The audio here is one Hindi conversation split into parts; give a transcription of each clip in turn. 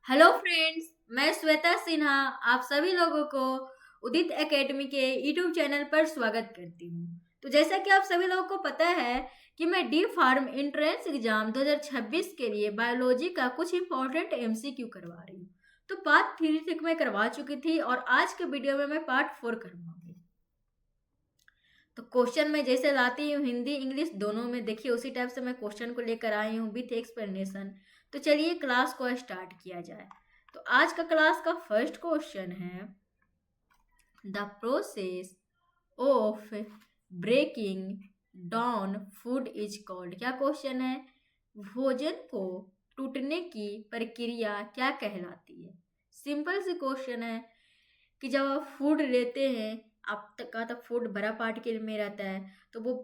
हेलो फ्रेंड्स, मैं श्वेता सिन्हा आप सभी लोगों को उदित एकेडमी के यूट्यूब चैनल पर स्वागत करती हूँ। तो जैसा कि आप सभी लोगों को पता है कि मैं डी फार्म एंट्रेंस एग्जाम 2026 के लिए बायोलॉजी का कुछ इंपॉर्टेंट एमसीक्यू करवा रही हूँ। तो पार्ट 3 तक मैं करवा चुकी थी और आज के वीडियो में मैं पार्ट 4 करवाऊंगी। तो क्वेश्चन मैं जैसे लाती हूँ हिंदी इंग्लिश दोनों में, देखिए उसी टाइप से मैं क्वेश्चन को लेकर आई हूँ विथ एक्सप्लेनेशन। तो चलिए क्लास को स्टार्ट किया जाए। तो आज का क्लास का फर्स्ट क्वेश्चन है the process of breaking down food is called. क्या क्वेश्चन है? भोजन को टूटने की प्रक्रिया क्या कहलाती है? सिंपल सी क्वेश्चन है कि जब आप फूड लेते हैं, आप तक का तो फूड बड़ा पार्टिकल में रहता है, तो वो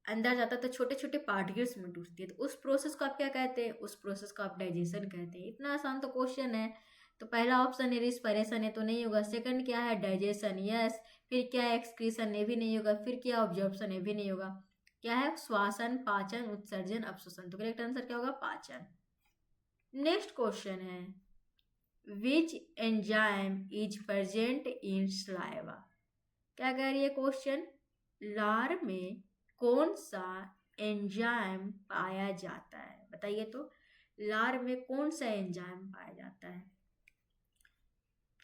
अंदर जाता है तो छोटे छोटे पार्टिकल्स में टूटती है। तो उस प्रोसेस को आप क्या कहते हैं? उस प्रोसेस को आप डाइजेशन कहते हैं। इतना आसान तो क्वेश्चन है। तो पहला ऑप्शन है रिस्पिरेशन है, तो नहीं होगा। सेकंड क्या है? Digestion, yes. फिर क्या है? एक्सक्रीशन, ये भी नहीं होगा। फिर क्या? ऑब्जॉर्प्शन, ये भी नहीं होगा। क्या है? श्वासन, पाचन, उत्सर्जन, अपशोषण। तो करेक्ट आंसर क्या होगा? पाचन। नेक्स्ट क्वेश्चन है which enzyme is present in saliva. क्या कह रही है क्वेश्चन? लार में कौन सा एंजाइम पाया जाता है? बताइए तो, लार में कौन सा एंजाइम पाया जाता है?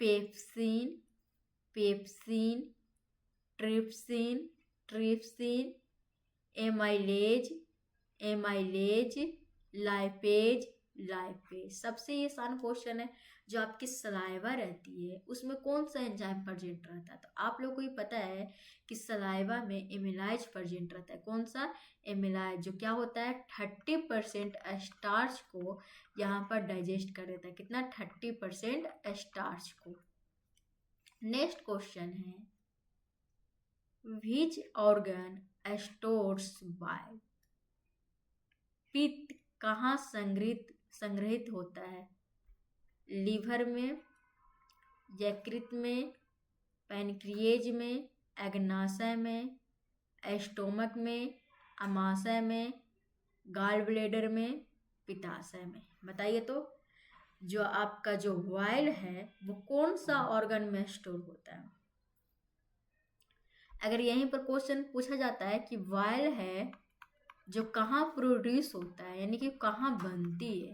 Pepsin, pepsin, trypsin, trypsin, amylase, amylase, lipase, lipase. सबसे आसान क्वेश्चन है, जो आपकी सलाइवा रहती है उसमें कौन सा एंजाइम प्रेजेंट रहता है? तो आप लोग को ही पता है कि सलाइवा में एमिलाइज प्रेजेंट रहता है। कौन सा? एमिलाइज, जो क्या होता है 30% स्टार्च को यहाँ पर डाइजेस्ट कर देता है। कितना? 30% स्टार्च को। नेक्स्ट क्वेश्चन है व्हिच ऑर्गन स्टोर्स बाइल। पित्त कहाँ संग्रहित होता है? लीवर में, यकृत में, पैनक्रिएज में, अग्नाशय में, एस्टोमक में, अमाशय में, गाल ब्लेडर में, पित्ताशय में। बताइए तो, जो आपका जो वाइल है वो कौन सा ऑर्गन में स्टोर होता है? अगर यहीं पर क्वेश्चन पूछा जाता है कि वाइल है जो कहाँ प्रोड्यूस होता है, यानी कि कहाँ बनती है,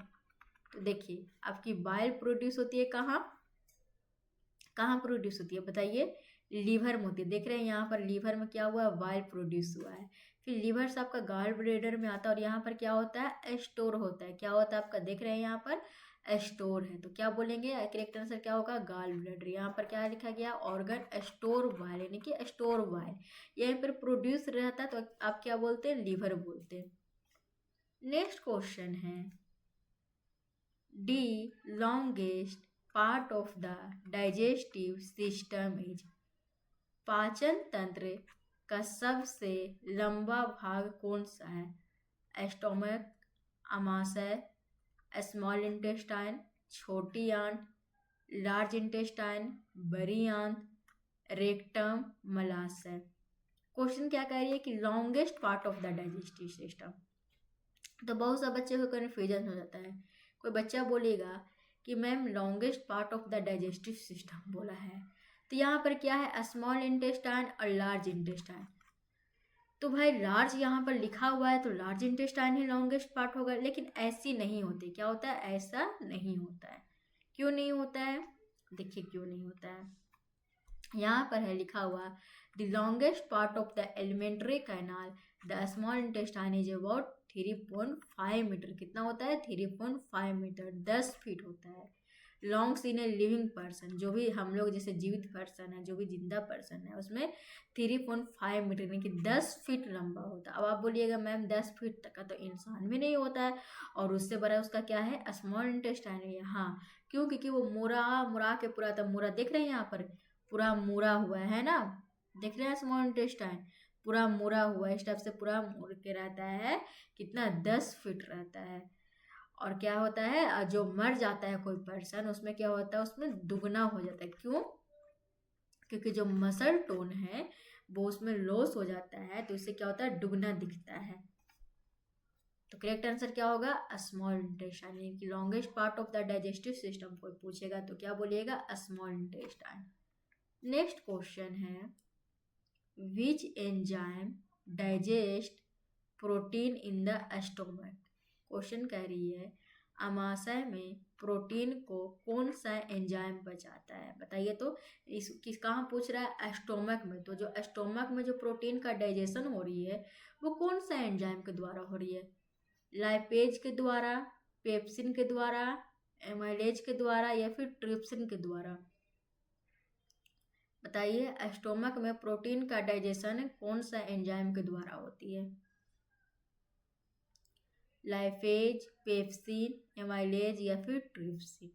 तो देखिए आपकी बाइल प्रोड्यूस होती है कहाँ? कहाँ प्रोड्यूस होती है बताइए? लीवर में होती है। देख रहे हैं यहाँ पर लीवर में क्या हुआ? बाइल प्रोड्यूस हुआ है। फिर लीवर से आपका गाल ब्लेडर में आता है और यहाँ पर क्या होता है? स्टोर होता है। क्या होता है आपका? देख रहे हैं यहाँ पर स्टोर है, तो क्या बोलेंगे? करेक्ट आंसर क्या होगा? Gall bladder. यहाँ पर क्या लिखा गया? ऑर्गन स्टोर वाइल, यानी कि स्टोर वाइल यहीं पर प्रोड्यूस रहता है, तो आप क्या बोलते हैं? लीवर बोलते हैं। नेक्स्ट क्वेश्चन है D longest part of the digestive system is. पाचन तंत्र का सबसे लंबा भाग कौन सा है? एस्टोमक, अमाशय, स्मॉल इंटेस्टाइन, छोटी आंत, लार्ज इंटेस्टाइन, बड़ी आंत, रेक्टम, मलाशय। क्वेश्चन क्या कह रही है कि longest part of the digestive system. तो बहुत सा बच्चे को कन्फ्यूजन हो जाता है। कोई बच्चा बोलेगा कि ma'am longest part of the digestive system बोला है, तो यहाँ पर क्या है? स्मॉल इंटेस्टाइन और लार्ज इंटेस्टाइन। तो भाई लार्ज यहाँ पर लिखा हुआ है तो लार्ज इंटेस्टाइन ही लॉन्गेस्ट पार्ट होगा, लेकिन ऐसी नहीं होती। क्या होता है? ऐसा नहीं होता है। क्यों नहीं होता है? देखिए क्यों नहीं होता है। यहाँ पर है लिखा हुआ the longest part of the alimentary canal the small intestine is about 3.5 metre. कितना होता है? 3.5 मीटर, 10 फीट होता है। Lungs in a living person, जो भी हम लोग जैसे जीवित पर्सन है, जो भी जिंदा पर्सन है, उसमें 3.5 मीटर यानी कि 10 फीट लंबा होता है। अब आप बोलिएगा मैम 10 फीट तक का तो इंसान भी नहीं होता है, और उससे बड़ा उसका क्या है? स्मॉल इंटेस्टाइन है। हाँ, क्यों? क्योंकि वो मुड़ा मुड़ा के पूरा, तब मुड़ा देख रहे हैं यहाँ पर पूरा मुड़ा हुआ है ना, देख रहे हैं स्मॉल इंटेस्टाइन पूरा मुड़ा हुआ है। इस टाइप से पूरा मुड़ के रहता है। कितना? 10 फीट रहता है। और क्या होता है? जो मर जाता है कोई पर्सन, उसमें क्या होता है? उसमें दुगना हो जाता है। क्यों? क्योंकि जो मसल टोन है वो उसमें लॉस हो जाता है, तो इससे क्या होता है? दुगना दिखता है। तो करेक्ट आंसर क्या होगा? स्मॉल इंटेस्टाइन, यानी कि longest part of the digestive system कोई पूछेगा तो क्या बोलिएगा? Small intestine. नेक्स्ट क्वेश्चन है, which enzyme digest protein in the stomach. Question कह रही है आमाशय में प्रोटीन को कौन सा एंजाइम पचाता है? बताइए तो। किस कहाँ पूछ रहा है? स्टोमक में। तो जो स्टोमक में जो प्रोटीन का डाइजेशन हो रही है वो कौन सा एंजाइम के द्वारा हो रही है? लाइपेज के द्वारा, पेप्सिन के द्वारा, एमाइलेज के द्वारा या फिर ट्रिप्सिन के द्वारा? बताइए, स्टोमक में प्रोटीन का डाइजेशन कौन सा एंजाइम के द्वारा होती है? लाइपेज, पेप्सिन, एमाइलेज या फिर ट्रिप्सिन?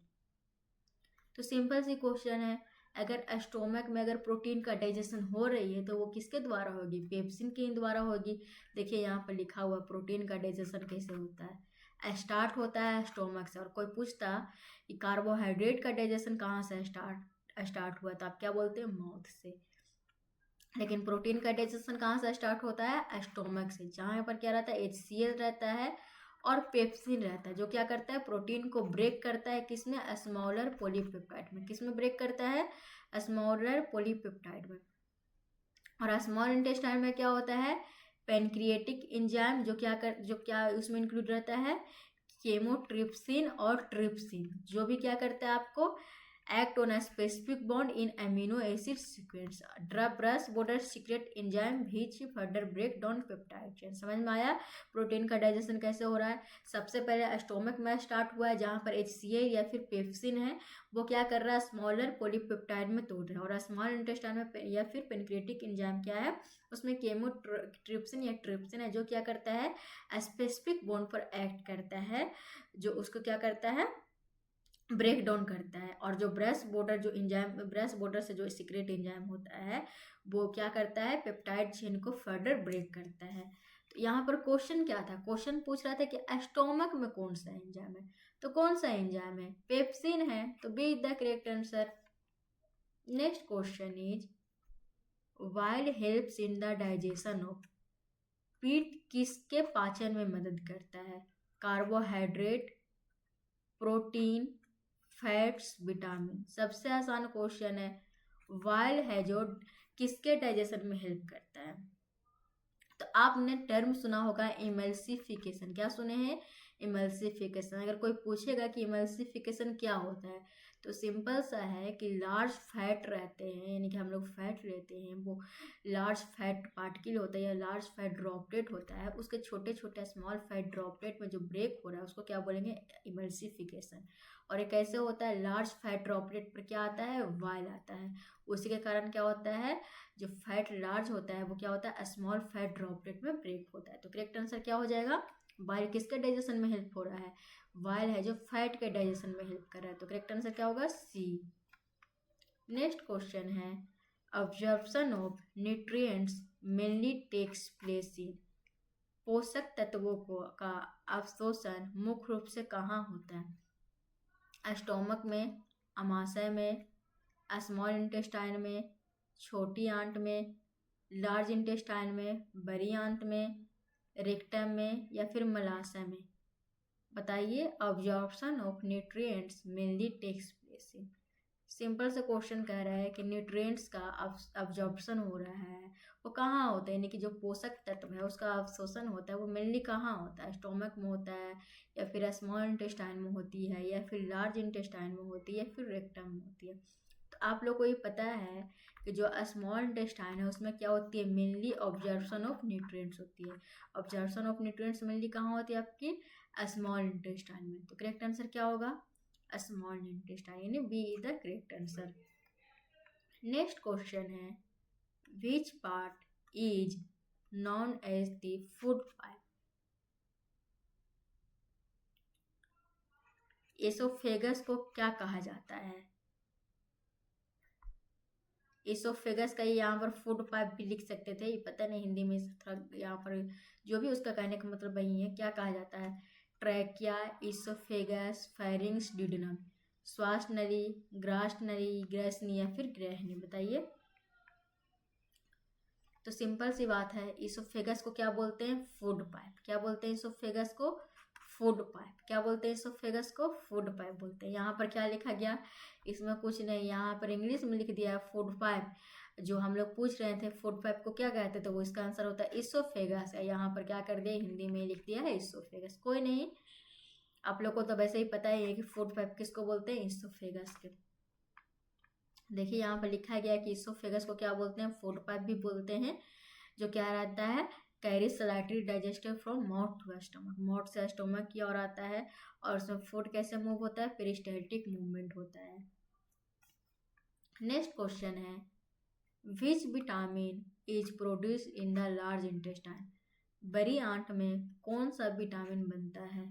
तो सिंपल सी क्वेश्चन है, अगर स्टोमक में अगर प्रोटीन का डाइजेशन हो रही है तो वो किसके द्वारा होगी? पेप्सिन के द्वारा होगी। देखिए यहाँ पर लिखा हुआ प्रोटीन का डाइजेशन कैसे होता है, स्टार्ट होता है स्टोमक से। और कोई पूछता कि कार्बोहाइड्रेट का डाइजेशन कहाँ से स्टार्ट हुआ, तो आप क्या बोलते हैं? माउथ से। लेकिन प्रोटीन का डाइजेशन कहाँ से स्टार्ट होता है? स्टोमक से, जहाँ पर क्या रहता है? HCl रहता है और पेप्सिन रहता है, जो क्या करता है? प्रोटीन को ब्रेक करता है। किसमें? स्मॉलर पॉलीपेप्टाइड में। किसमें ब्रेक करता है? स्मॉलर पॉलीपेप्टाइड में। और स्मॉल इंटेस्टाइन में क्या होता है? पेनक्रिएटिक एंजाइम, जो क्या उसमें इंक्लूड रहता है? केमोट्रिप्सिन और ट्रिप्सिन, जो भी क्या करता है आपको? act on a specific bond in amino acid sequence. Brush border secret enzyme which further break down peptide chain। समझ में आया प्रोटीन का डाइजेशन कैसे हो रहा है? सबसे पहले स्टोमक में स्टार्ट हुआ है, जहाँ पर HCl या फिर पेप्सिन है वो क्या कर रहा है? स्मॉलर पॉलीपेप्टाइड में तोड़ रहा है। और स्मॉल इंटेस्टाइन में या फिर पेनक्रिएटिक एंजाइम क्या है? उसमें केमोट्रिप्सिन या ट्रिप्सिन है, जो क्या करता है? स्पेसिफिक बॉन्ड पर एक्ट करता है, जो उसको क्या करता है? ब्रेक डाउन करता है। और जो ब्रश बॉर्डर से जो सीक्रेट एंजाइम होता है वो क्या करता है? पेप्टाइड चेन को फर्दर ब्रेक करता है। तो यहाँ पर क्वेश्चन क्या था? क्वेश्चन पूछ रहा था कि स्टोमक में कौन सा एंजाइम है, तो कौन सा एंजाइम है? पेप्सिन है, तो B is the correct answer. Next question is, bile helps in the digestion of. पीट किसके पाचन में मदद करता है? Carbohydrate, protein, fats, vitamin? सबसे आसान क्वेश्चन है। वाइल है जो किसके डाइजेशन में हेल्प करता है? तो आपने टर्म सुना होगा इमल्सिफिकेशन। क्या सुने हैं? इमल्सिफिकेशन। अगर कोई पूछेगा कि इमल्सिफिकेशन क्या होता है, तो सिंपल सा है कि लार्ज फैट रहते हैं, यानी कि हम लोग फैट लेते हैं, वो लार्ज फैट पार्टिकल होता है या लार्ज फैट ड्रॉपलेट होता है, उसके छोटे छोटे स्मॉल फैट ड्रॉपलेट में जो ब्रेक हो रहा है उसको क्या बोलेंगे? इमल्सिफिकेशन। और ये कैसे होता है? लार्ज फैट ड्रॉपलेट पर क्या आता है? वाइल आता है। उसी के कारण क्या होता है? जो फैट लार्ज होता है वो क्या होता है? स्मॉल फैट ड्रॉपलेट में ब्रेक होता है। तो करेक्ट आंसर क्या हो जाएगा? वाइल किसके डाइजेशन में हेल्प हो रहा है? वाइल है जो फैट के डाइजेशन में हेल्प कर रहा है। तो करेक्ट आंसर क्या होगा? सी। नेक्स्ट क्वेश्चन है, absorption of nutrients mainly takes place in. पोषक तत्वों का अवशोषण मुख्य रूप से कहाँ होता है? स्टोमक में, अमाशय में, स्मॉल इंटेस्टाइन में, छोटी आंत में, लार्ज इंटेस्टाइन में, बड़ी आंत में, रेक्टम में या फिर मलाशय में? बताइए, absorption of nutrients mainly takes place in. Simple से क्वेश्चन कह रहा है कि न्यूट्रिएंट्स का अब्जॉर्प्शन हो रहा है वो कहाँ होता है, यानी कि जो पोषक तत्व है उसका अवशोषण होता है वो मेनली कहाँ होता है? स्टोमक में होता है या फिर स्मॉल इंटेस्टाइन में होती है या फिर लार्ज इंटेस्टाइन में होती है या फिर रेक्टम में होती है? तो आप लोग को ये पता है कि जो स्मॉल इंटेस्टाइन है उसमें क्या होती है? मेनली ऑब्जर्प्शन ऑफ न्यूट्रिएंट्स होती है। ऑब्जर्प्शन ऑफ न्यूट्रिएंट्स मेनली कहाँ होती है? आपकी स्मॉल इंटेस्टाइन में। तो करेक्ट आंसर क्या होगा? स्मॉल इंटेस्टाइन, यानी B is the correct answer. Next question है, which part is known as the food pipe? Oesophagus को क्या कहा जाता है? एसोफेगस का यहाँ पर फूड पाइप भी लिख सकते थे, ये पता नहीं हिंदी में थोड़ा यहाँ पर जो भी उसका कहने का मतलब वही है। क्या कहा जाता है? Trachea, oesophagus, pharynx, duodenum? श्वास नली, ग्रास नली, ग्रसनी या फिर ग्रहणी? बताइए। तो सिंपल सी बात है, इसोफेगस को क्या बोलते हैं? Food pipe. क्या बोलते हैं इसोफेगस को? Food pipe. क्या बोलते हैं इसोफेगस को? फूड पाइप बोलते हैं। यहाँ पर क्या लिखा गया? इसमें कुछ नहीं, यहाँ पर इंग्लिश में लिख दिया है फूड पाइप। जो हम लोग पूछ रहे थे फूड पाइप को क्या कहते हैं, तो वो इसका आंसर होता है इसोफेगस है। यहाँ पर क्या कर दिया? हिंदी में लिख दिया है इसोफेगस। कोई नहीं, आप लोग को तो वैसे ही पता ही है कि फूड पाइप किसको बोलते हैं? इसोफेगस के। देखिए यहाँ पर लिखा गया है कि इसोफेगस को क्या बोलते हैं? फूड पाइप भी बोलते हैं। जो क्या रहता है? Carry slightly digested from mouth to stomach. Mouth से स्टमक की ओर आता है और उसमें फूड कैसे मूव होता है? पेरिस्टाल्टिक मूवमेंट होता है। नेक्स्ट क्वेश्चन है, which vitamin is produce in the large intestine. बड़ी आंत में कौन सा विटामिन बनता है?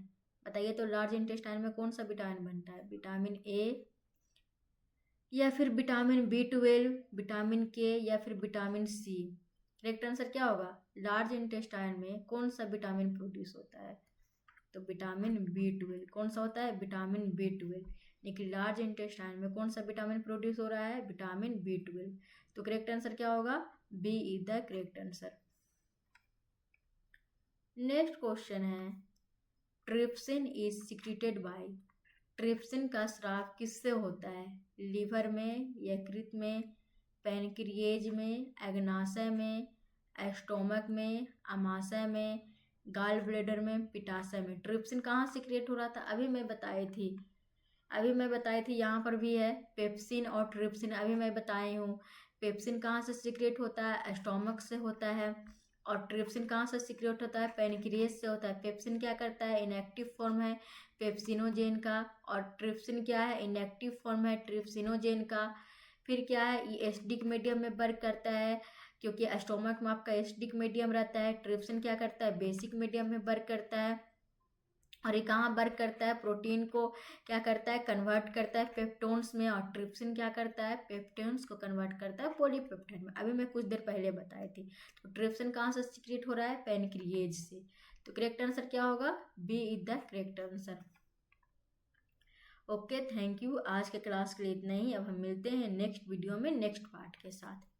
बताइए तो, लार्ज इंटेस्टाइन में कौन सा विटामिन बनता है? विटामिन ए या फिर विटामिन B12, विटामिन के या फिर विटामिन सी? करेक्ट आंसर क्या होगा? लार्ज इंटेस्टाइन में कौन सा विटामिन प्रोड्यूस होता है? तो विटामिन B12। कौन सा होता है? Vitamin B12। लेकिन लार्ज इंटेस्टाइन में कौन सा विटामिन प्रोड्यूस हो रहा है? Vitamin B12। तो करेक्ट आंसर क्या होगा? B is the correct answer. Next question है, trypsin is secreted by. Trypsin का स्राव किससे होता है? लीवर में, यकृत में, पैनक्रिएज में, अग्नाशय में, एस्टोमक में, अमाशय में, गाल ब्लेडर में, पिटाशय में। ट्रिप्सिन कहाँ सिक्रेट हो रहा था? अभी मैं बताई थी, यहाँ पर भी है पेप्सिन और ट्रिप्सिन। अभी मैं बताई हूँ। पेप्सिन कहाँ से सिक्रेट होता है? एस्टोमक से होता है। और ट्रिप्सिन कहाँ से सिक्रेट होता है? पैनक्रिएज से होता है। पेप्सिन क्या करता है? इनएक्टिव फॉर्म है पेप्सिनोजेन का, और ट्रिप्सिन क्या है? इनएक्टिव फॉर्म है ट्रिप्सिनोजेन का। फिर क्या है? ये एसिडिक मीडियम में वर्क करता है, क्योंकि एस्टोमक में आपका एसिडिक मीडियम रहता है। ट्रिप्सिन क्या करता है? बेसिक मीडियम में वर्क करता है। और ये कहाँ वर्क करता है? प्रोटीन को क्या करता है? कन्वर्ट करता है पेप्टोन्स में। और ट्रिप्सिन क्या करता है? पेप्टोन्स को कन्वर्ट करता है पॉलीपेप्टाइड में। अभी मैं कुछ देर पहले बताई थी। तो ट्रिप्सिन कहाँ से सिक्रेट हो रहा है? पैनक्रिएज से। तो करेक्ट आंसर क्या होगा? B is the correct answer. Okay, thank you. आज के क्लास के लिए इतना ही। अब हम मिलते हैं नेक्स्ट वीडियो में नेक्स्ट पार्ट के साथ।